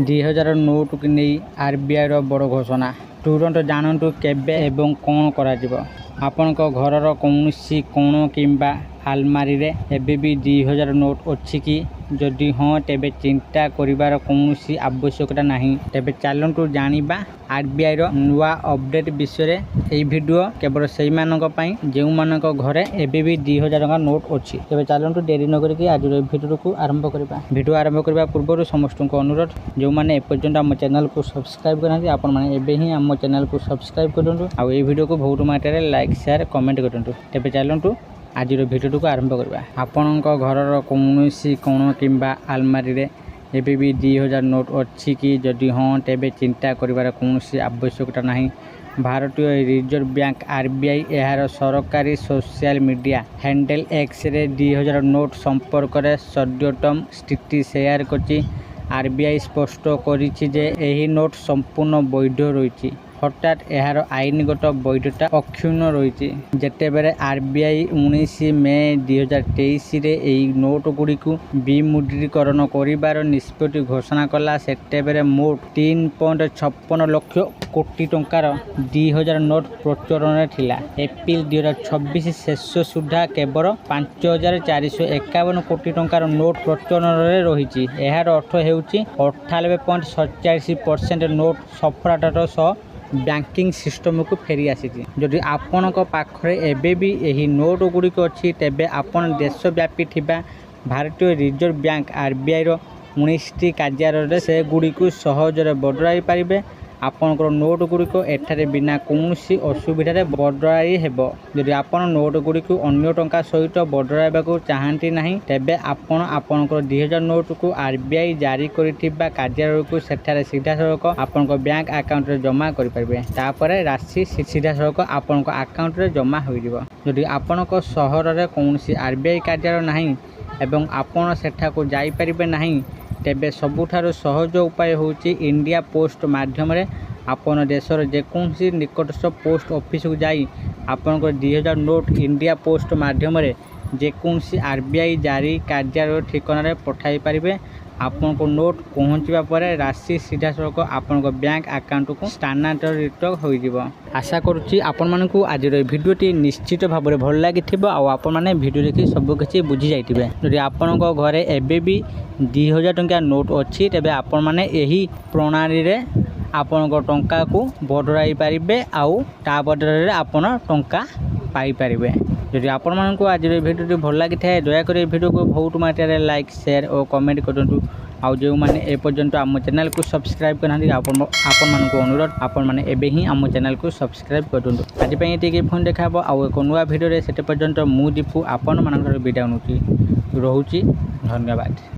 2000 note की नहीं RBI रो बड़ घोषणा तुरंत जानतु केबे एवं कौन करा आपणक घरर कौनसी कोण किंबा आलमारी रे एबे भी 2000 नोट अच्छी कि जदि हाँ तेबे चिंता करिवार कौनसी आवश्यकता नहीं। तेबे चलतु जानिबा आरबीआई रो नुआ अपडेट विषय एई वीडियो केवल सेई मानक पई जेउ मानक घरे एबे भी 2000 टका नोट अच्छी। तेबे चलतु देरी न करिकि आज वीडियो को आरंभ करिबा। वीडियो आरंभ करबा पूर्व समस्त को अनुरोध जो माने एपर्यंत हम चैनल को सब्सक्राइब करनांती आपण माने एबे ही हम चैनल को सब्सक्राइब करंतु आ ए वीडियो को बहुत मात्रा लाइक शेयर कमेंट करंतु। तेबे चलतु आज वीडियो को आरंभ करबा। आपणक घरर कौनसी कोण किंबा आलमारी रे एबे भी 2000 नोट अच्छी कि जदि हाँ तेबे चिंता करिवार कौनसी आवश्यकता नहीं। भारतीय रिजर्व बैंक आरबीआई यार सरकारी social media handle X ray 2000 note संपर्क में सद्यतम स्थिति शेयर करछि। आरबीआई स्पष्ट करिछि जे एही नोट संपूर्ण वैध रही हठात यार आईनगत वैधता अक्षुण्ण रही। जेतेबेले आरबीआई 19 मई 2023 रे एही नोट गुड़ी को विमुद्रीकरण करिवार निष्पत्ति घोषणा कला सेतेबेले मोट 3.56 लाख कोटी टंकार 2000 नोट प्रचलन थिला। एप्रिल 2026 शेष सुधा केवल 5451 कोटी टंकार नोट प्रचलन रही। यार अर्थ हेउची 98.47% नोट सफलतार सह बैंकिंग सिस्टम को फेरी आसी। जदि आपणक पाखरे एबे भी यही नोट गुड़िक अच्छी तेबे आपण देशव्यापी थिबा भारतीय रिजर्व बैंक आरबीआई रो 19टी कार्यालय से गुड़ी को सहजरे बदलाई पारिबे। आपणकर नोट गुड़िक एठारे बिना कौनसी असुविधा बदलाई हेबो। जदि आपण नोट गुड़िक अन्य टंका सहित बदलाइबा को चाहती नहीं तेबे आपण आपणकर 2000 नोट को आरबीआई जारी करिथिबा कार्यालय को सेठारे सीधा सड़क आपणकर बैंक अकाउंट रे जमा करि परिबे। तापरे राशि सीधा सड़क आपणकर अकाउंट रे जमा होई दिबो। जदि आपणक शहर रे कौनसी आरबीआई कार्यालय नहीं एवं आपण सेठा को जाई परिबे नहीं तेबे सबुठारु सहज उपाय होची इंडिया पोस्ट माध्यम रे आपण देशर जेकोसी निकटस्थ पोस्ट ऑफिस को जाई आपनकर 2000 नोट इंडिया पोस्ट माध्यम रे जेकोसी आरबीआई जारी कार्यालय ठिकाना रे पठाई पारिबे। आपन को नोट पहुँचवा पर राशि सीधा सड़क आपण बैंक अकाउंट को स्थानांतरित हो जिवो। आशा करुच्ची आपण मानकु आज भिडियोटी निश्चित भाव में भल लगी आपण मैंने भिडियो देखि सब किसी बुझी जाइए। जदि आपण घरे एबे भी 2000 टंका नोट अच्छी तेबे आपण मैंने यही प्रणाली रे आपण टंका को बदलाई पारिबे आउ ता बदल आपण टंका पाई पारिबे। जदि आपण मानकु आज भिडियोटी भल लगी थाए दयाकोर भिडियो को बहुत मात्रा लाइक शेयर और कमेंट करंतु। आउ जो माने ए पर्यंत आम चैनल को सब्सक्राइब करना आपण मानकु अनुरोध आपण माने एबे ही आम चैनल को सब्सक्राइब करंतु। आज पई एतिके फोन देखाबो आउ एक नुआ भिडियो रे सेते पर्यंत मु दीपू आपण मानकर विदा अनुची रहुची। धन्यवाद।